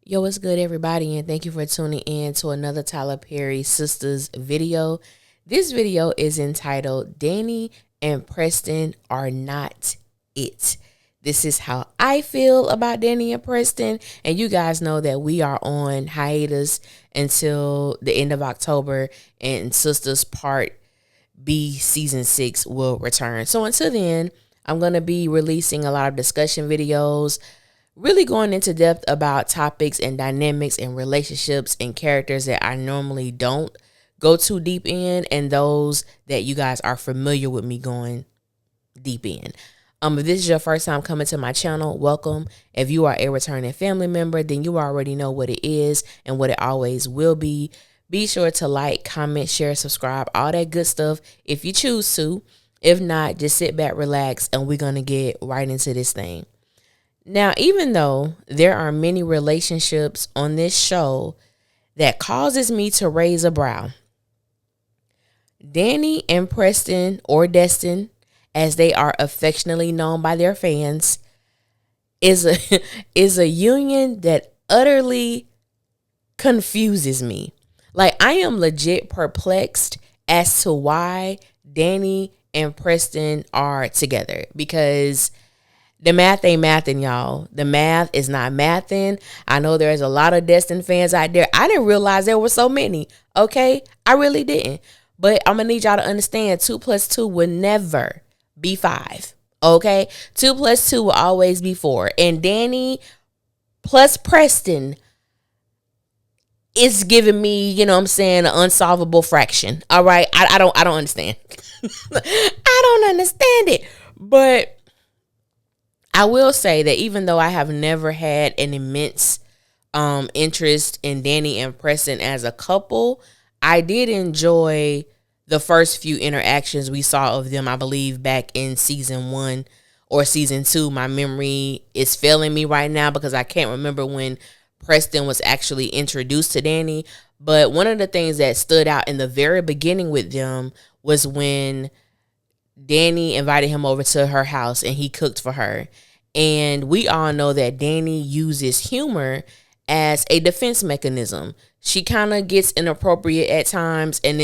Yo, what's good, everybody, and thank you for tuning in to another Tyler Perry Sisters video. This video is entitled Danni and Preston Are Not It. This is how I feel about Danni and Preston, and you guys know that we are on hiatus until the end of October, and Sisters Part B Season 6 will return. So until then, I'm going to be releasing a lot of discussion videos, really going into depth about topics and dynamics and relationships and characters that I normally don't go too deep in, and those that you guys are familiar with me going deep in. If this is your first time coming to my channel, welcome. If you are a returning family member, then you already know what it is and what it always will be. Be sure to like, comment, share, subscribe, all that good stuff if you choose to. If not, just sit back, relax, and we're going to get right into this thing. Now, even though there are many relationships on this show that causes me to raise a brow, Danni and Preston, or Destin, as they are affectionately known by their fans, is a union that utterly confuses me. Like, I am legit perplexed as to why Danni and Preston are together, because the math ain't mathing, y'all. The math is not mathing. I know there's a lot of Destin fans out there. I didn't realize there were so many. Okay? I really didn't. But I'm going to need y'all to understand 2 plus 2 will never be 5. Okay? 2 plus 2 will always be 4. And Danni plus Preston is giving me, you know what I'm saying, an unsolvable fraction. All right? I don't understand. I don't understand it. But I will say that even though I have never had an immense interest in Danni and Preston as a couple, I did enjoy the first few interactions we saw of them, I believe, back in season 1 or season 2. My memory is failing me right now because I can't remember when Preston was actually introduced to Danni. But one of the things that stood out in the very beginning with them was when Danni invited him over to her house and he cooked for her. And we all know that Danni uses humor as a defense mechanism. She kind of gets inappropriate at times, and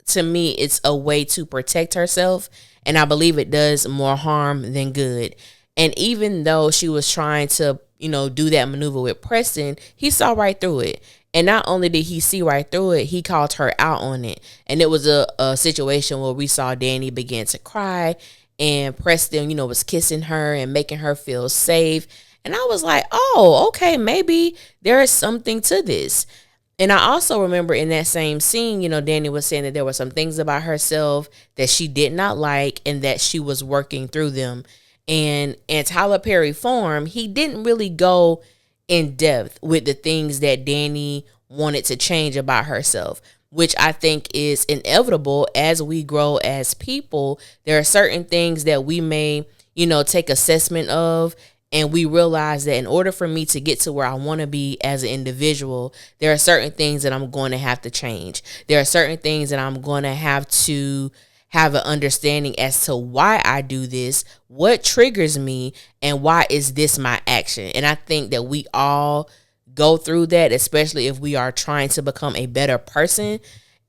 to me, it's a way to protect herself. And I believe it does more harm than good. And even though she was trying to, do that maneuver with Preston, he saw right through it. And not only did he see right through it, he called her out on it. And it was a situation where we saw Danni begin to cry, and Preston, was kissing her and making her feel safe. And I was like, oh, okay, maybe there is something to this. And I also remember in that same scene, Danni was saying that there were some things about herself that she did not like and that she was working through them. And in Tyler Perry form, he didn't really go in depth with the things that Danni wanted to change about herself, which I think is inevitable as we grow as people. There are certain things that we may, take assessment of, and we realize that in order for me to get to where I want to be as an individual, there are certain things that I'm going to have to change. There are certain things that I'm going to have an understanding as to why I do this, what triggers me, and why is this my action. And I think that we all go through that, especially if we are trying to become a better person.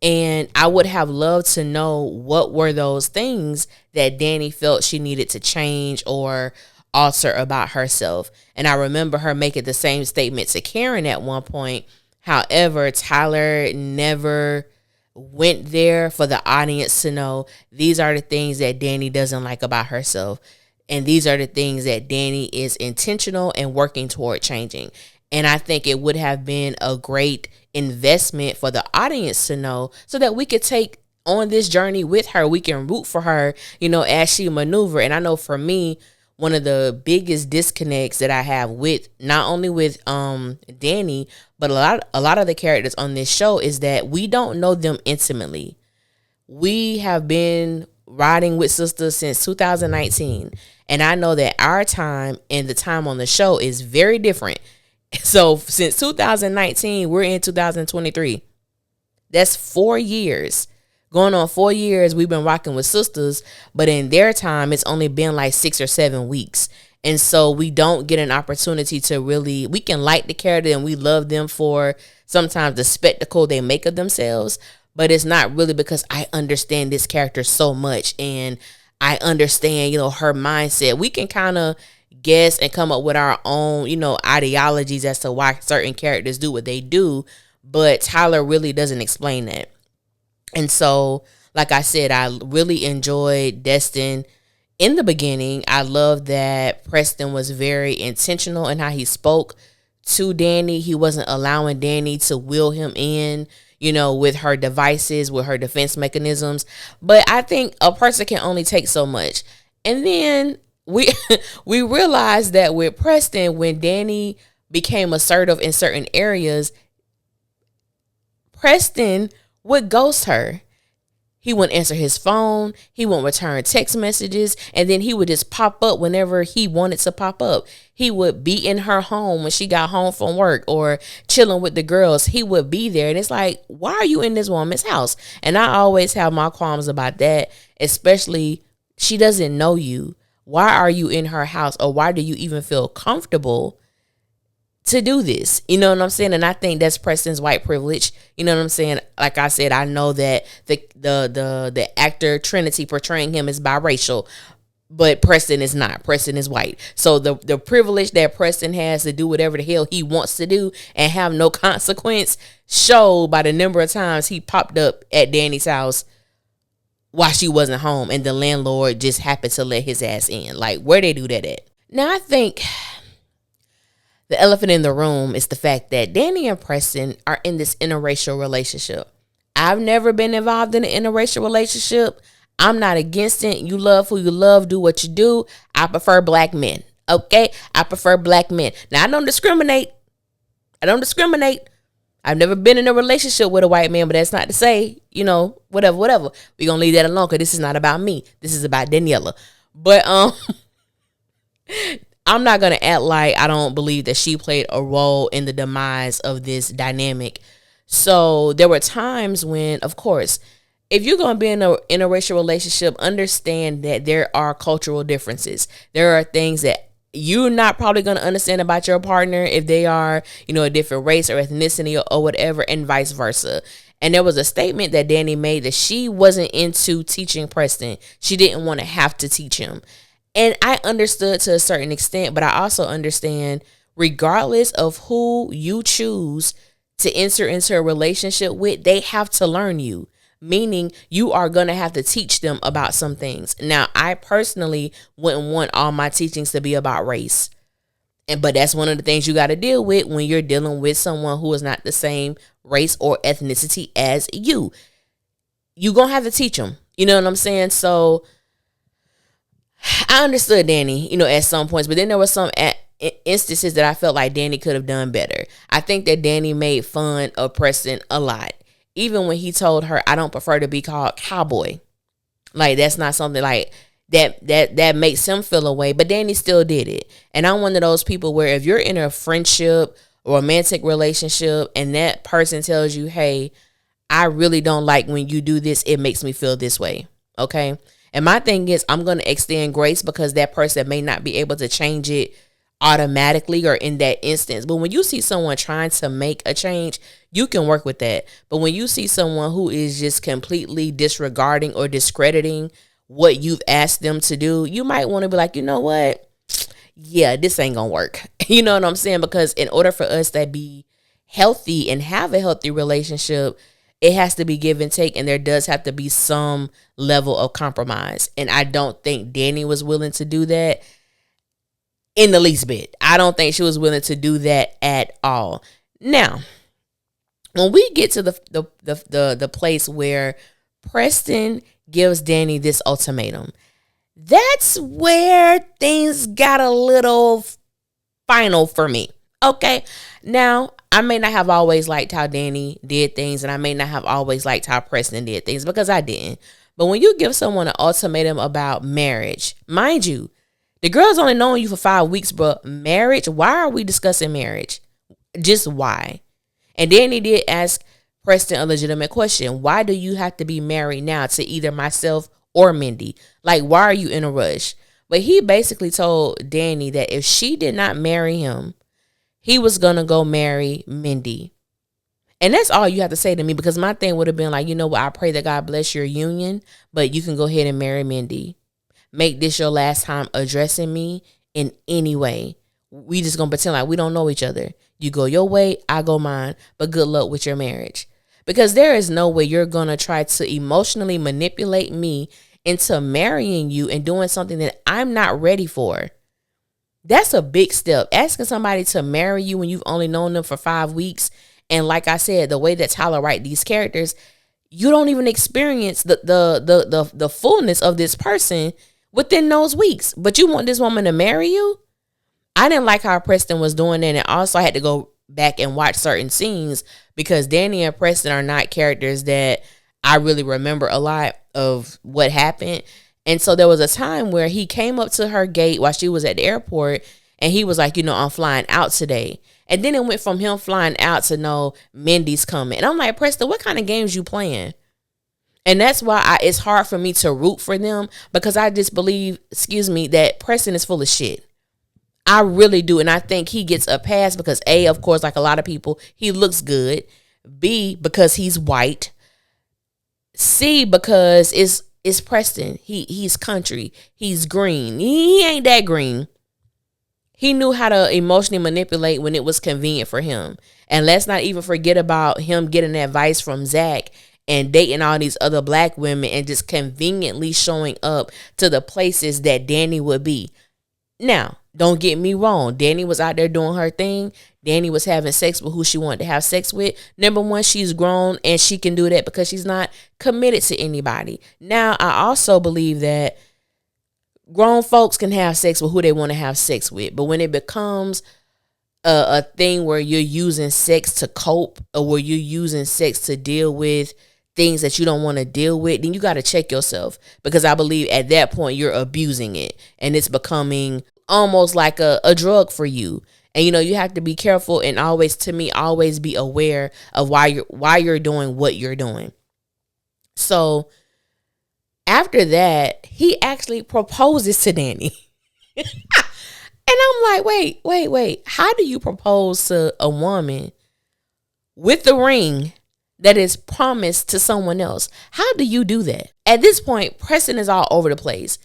And I would have loved to know what were those things that Danni felt she needed to change or alter about herself. And I remember her making the same statement to Karen at one point. However, Tyler never went there for the audience to know these are the things that Danni doesn't like about herself. And these are the things that Danni is intentional and working toward changing. And I think it would have been a great investment for the audience to know, so that we could take on this journey with her. We can root for her, as she maneuver. And I know for me, one of the biggest disconnects that I have with not only with Danni, but a lot of the characters on this show is that we don't know them intimately. We have been riding with Sisters since 2019. And I know that our time and the time on the show is very different. So since 2019, we're in 2023. That's 4 years. Going on 4 years, we've been rocking with Sisters, but in their time, it's only been like 6 or 7 weeks. And so we don't get an opportunity to really, we can like the character and we love them for sometimes the spectacle they make of themselves, but it's not really because I understand this character so much and I understand, her mindset. We can kind of guess and come up with our own, ideologies as to why certain characters do what they do, but Tyler really doesn't explain that. And so, like I said, I really enjoyed Destin. In the beginning, I love that Preston was very intentional in how he spoke to Danni. He wasn't allowing Danni to will him in, with her devices, with her defense mechanisms. But I think a person can only take so much. And then we we realized that with Preston, when Danni became assertive in certain areas, Preston would ghost her. He wouldn't answer his phone. He wouldn't return text messages. And then he would just pop up whenever he wanted to pop up. He would be in her home when she got home from work or chilling with the girls. He would be there. And it's like, why are you in this woman's house? And I always have my qualms about that, especially she doesn't know you. Why are you in her house? Or why do you even feel comfortable to do this? You know what I'm saying? And I think that's Preston's white privilege. You know what I'm saying? Like I said, I know that the actor Trinity portraying him is biracial, but Preston is not. Preston is white. So the privilege that Preston has to do whatever the hell he wants to do and have no consequence showed by the number of times he popped up at Danni's house while she wasn't home and the landlord just happened to let his ass in. Like, where they do that at? Now, I think the elephant in the room is the fact that Danni and Preston are in this interracial relationship. I've never been involved in an interracial relationship. I'm not against it. You love who you love. Do what you do. I prefer black men. Okay? I prefer black men. Now, I don't discriminate. I've never been in a relationship with a white man, but that's not to say, whatever. We're going to leave that alone because this is not about me. This is about Daniela. But, I'm not going to act like I don't believe that she played a role in the demise of this dynamic. So there were times when, of course, if you're going to be in an interracial relationship, understand that there are cultural differences. There are things that you're not probably going to understand about your partner if they are, a different race or ethnicity or whatever, and vice versa. And there was a statement that Danni made that she wasn't into teaching Preston. She didn't want to have to teach him. And I understood to a certain extent, but I also understand regardless of who you choose to enter into a relationship with, they have to learn you, meaning you are going to have to teach them about some things. Now, I personally wouldn't want all my teachings to be about race. But that's one of the things you got to deal with when you're dealing with someone who is not the same race or ethnicity as you. You're going to have to teach them. You know what I'm saying? So I understood Danni, at some points, but then there were some instances that I felt like Danni could have done better. I think that Danni made fun of Preston a lot. Even when he told her, I don't prefer to be called cowboy. Like, that's not something like that makes him feel away, but Danni still did it. And I'm one of those people where if you're in a friendship or romantic relationship and that person tells you, hey, I really don't like when you do this, it makes me feel this way. Okay. And my thing is, I'm going to extend grace because that person may not be able to change it automatically or in that instance. But when you see someone trying to make a change, you can work with that. But when you see someone who is just completely disregarding or discrediting what you've asked them to do, you might want to be like, you know what? Yeah, this ain't going to work. You know what I'm saying? Because in order for us to be healthy and have a healthy relationship, it has to be give and take, and there does have to be some level of compromise. And I don't think Danni was willing to do that in the least bit. I don't think she was willing to do that at all. Now, when we get to the place where Preston gives Danni this ultimatum, that's where things got a little final for me. Okay, now I may not have always liked how Danni did things, and I may not have always liked how Preston did things because I didn't. But when you give someone an ultimatum about marriage, mind you, the girl's only known you for 5 weeks, but marriage, why are we discussing marriage? Just why? And Danni did ask Preston a legitimate question. Why do you have to be married now to either myself or Mindy? Like, why are you in a rush? But he basically told Danni that if she did not marry him, he was going to go marry Mindy. And that's all you have to say to me, because my thing would have been like, you know what, I pray that God bless your union, but you can go ahead and marry Mindy. Make this your last time addressing me in any way. We just going to pretend like we don't know each other. You go your way, I go mine, but good luck with your marriage. Because there is no way you're going to try to emotionally manipulate me into marrying you and doing something that I'm not ready for. That's a big step. Asking somebody to marry you when you've only known them for 5 weeks. And like I said, the way that Tyler write these characters, you don't even experience the fullness of this person within those weeks. But you want this woman to marry you? I didn't like how Preston was doing that. And also I had to go back and watch certain scenes because Danni and Preston are not characters that I really remember a lot of what happened. And so there was a time where he came up to her gate while she was at the airport and he was like, you know, I'm flying out today. And then it went from him flying out to no, Mindy's coming. And I'm like, Preston, what kind of games you playing? And that's why it's hard for me to root for them, because I just believe, that Preston is full of shit. I really do. And I think he gets a pass because A, of course, like a lot of people, he looks good. B, because he's white. C, because it's Preston. He's country. He's green. He ain't that green. He knew how to emotionally manipulate when it was convenient for him. And let's not even forget about him getting advice from Zach and dating all these other black women and just conveniently showing up to the places that Danni would be. Now, don't get me wrong. Danni was out there doing her thing. Danni was having sex with who she wanted to have sex with. Number one, she's grown and she can do that because she's not committed to anybody. Now, I also believe that grown folks can have sex with who they want to have sex with. But when it becomes a thing where you're using sex to cope or where you're using sex to deal with things that you don't want to deal with, then you got to check yourself, because I believe at that point you're abusing it and it's becoming almost like a drug for you. And, you know, you have to be careful and always be aware of why you're doing what you're doing. So after that, he actually proposes to Danni. And I'm like, wait. How do you propose to a woman with the ring that is promised to someone else? How do you do that? At this point, Preston is all over the place.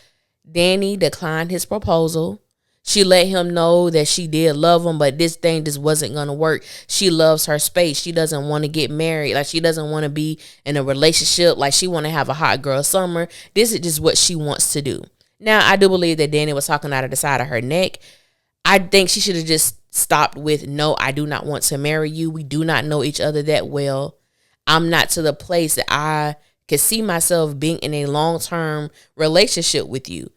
Danni declined his proposal. She let him know that she did love him, but this thing just wasn't going to work. She loves her space. She doesn't want to get married. Like, she doesn't want to be in a relationship. Like, she want to have a hot girl summer. This is just what she wants to do. Now, I do believe that Danni was talking out of the side of her neck. I think she should have just stopped with, no, I do not want to marry you. We do not know each other that well. I'm not to the place that I could see myself being in a long-term relationship with you.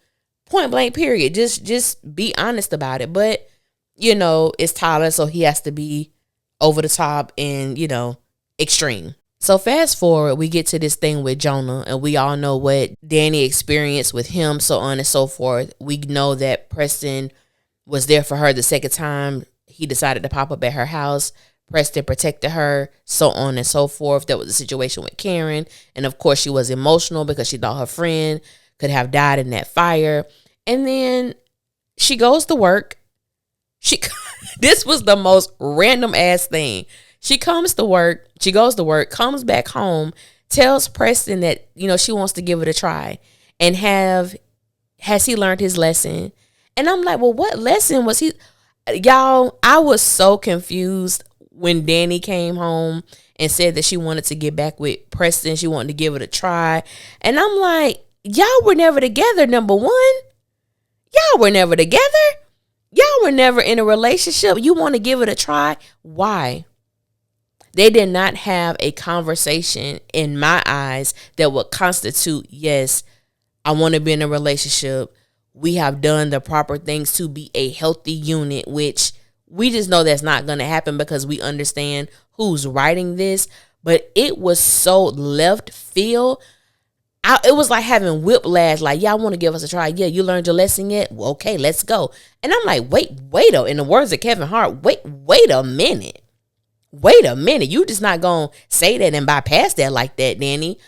Point blank, period. Just be honest about it. But, you know, it's Tyler, so he has to be over the top and, you know, extreme. So fast forward, we get to this thing with Jonah, and we all know what Danni experienced with him, so on and so forth. We know that Preston was there for her the second time he decided to pop up at her house. Preston protected her, so on and so forth. There was a situation with Karen, and of course she was emotional because she thought her friend could have died in that fire. And then she goes to work. This was the most random ass thing. She goes to work, comes back home, tells Preston that, you know, she wants to give it a try. And has he learned his lesson? And I'm like, well, what lesson was he? Y'all, I was so confused when Danni came home and said that she wanted to get back with Preston. She wanted to give it a try. And I'm like, y'all were never together, number one. Y'all were never together. Y'all were never in a relationship. You want to give it a try? Why? They did not have a conversation, in my eyes, that would constitute, yes, I want to be in a relationship. We have done the proper things to be a healthy unit, which we just know that's not going to happen because we understand who's writing this. But it was so left field. It was like having whiplash. Like, y'all want to give us a try? Yeah, you learned your lesson yet? Well, okay, let's go. And I'm like, wait, in the words of Kevin Hart, wait a minute. Wait a minute. You just not going to say that and bypass that like that, Danni.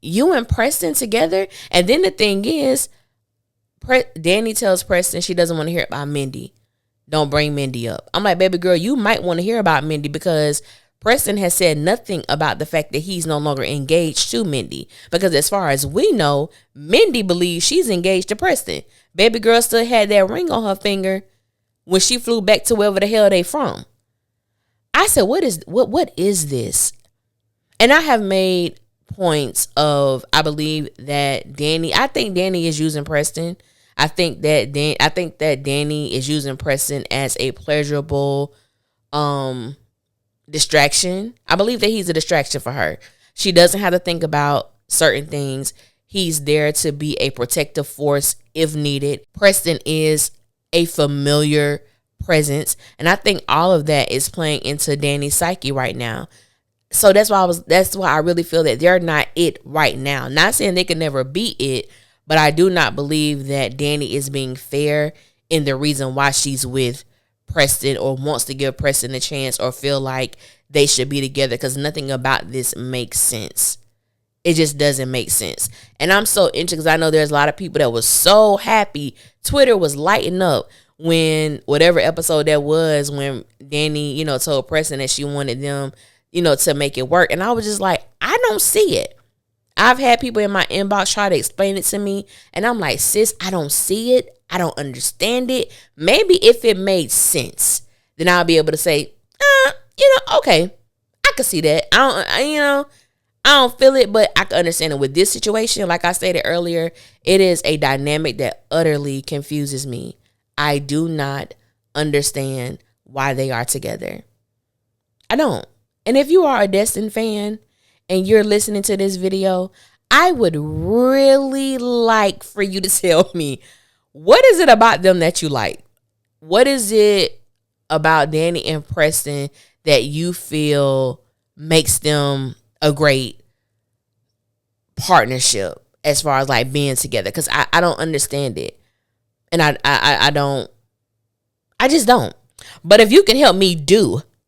You and Preston together? And then the thing is, Danny tells Preston she doesn't want to hear about Mindy. Don't bring Mindy up. I'm like, baby girl, you might want to hear about Mindy because Preston has said nothing about the fact that he's no longer engaged to Mindy. Because as far as we know, Mindy believes she's engaged to Preston. Baby girl still had that ring on her finger when she flew back to wherever the hell they from. I said, what is this? And I have made points of, I believe that I think Danny is using Preston. I think that Danny is using Preston as a pleasurable distraction. I believe that he's a distraction for her. She doesn't have to think about certain things. He's there to be a protective force if needed. Preston is a familiar presence, and I think all of that is playing into Danny's psyche right now. So that's why I really feel that they're not it right now. Not saying they could never be it, but I do not believe that Danny is being fair in the reason why she's with Preston or wants to give Preston a chance or feel like they should be together, because nothing about this makes sense. It just doesn't make sense. And I'm so interested because I know there's a lot of people that was so happy. Twitter was lighting up when whatever episode that was when Danny, told Preston that she wanted them, to make it work. And I was just like, I don't see it. I've had people in my inbox try to explain it to me, and I'm like, sis, I don't see it. I don't understand it. Maybe if it made sense, then I'll be able to say, okay, I can see that. I don't feel it, but I can understand it. With this situation, like I stated earlier, it is a dynamic that utterly confuses me. I do not understand why they are together. I don't. And if you are a Destin fan and you're listening to this video, I would really like for you to tell me, what is it about them that you like? What is it about Danny and Preston that you feel makes them a great partnership as far as like being together? Because I don't understand it. And I just don't. But if you can help me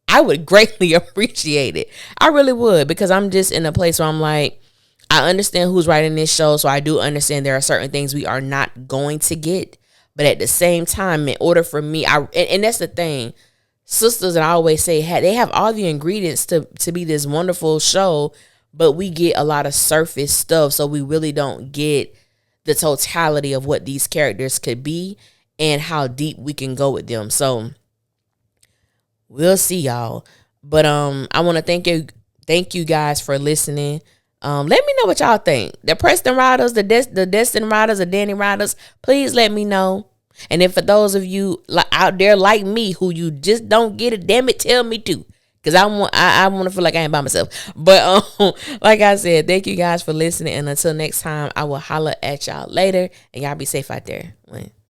I would greatly appreciate it. I really would, because I'm just in a place where I'm like, I understand who's writing this show, so I do understand there are certain things we are not going to get. But at the same time, in order for me, and that's the thing, Sisters, and I always say, they have all the ingredients to be this wonderful show, but we get a lot of surface stuff, so we really don't get the totality of what these characters could be and how deep we can go with them. So we'll see, y'all. But I want to thank you guys for listening. Let me know what y'all think. The Preston Riders, the Destin Riders, the Danny Riders, please let me know. And if for those of you out there like me who you just don't get it, damn it, tell me too. Because I want to feel like I ain't by myself. But like I said, thank you guys for listening. And until next time, I will holler at y'all later. And y'all be safe out there.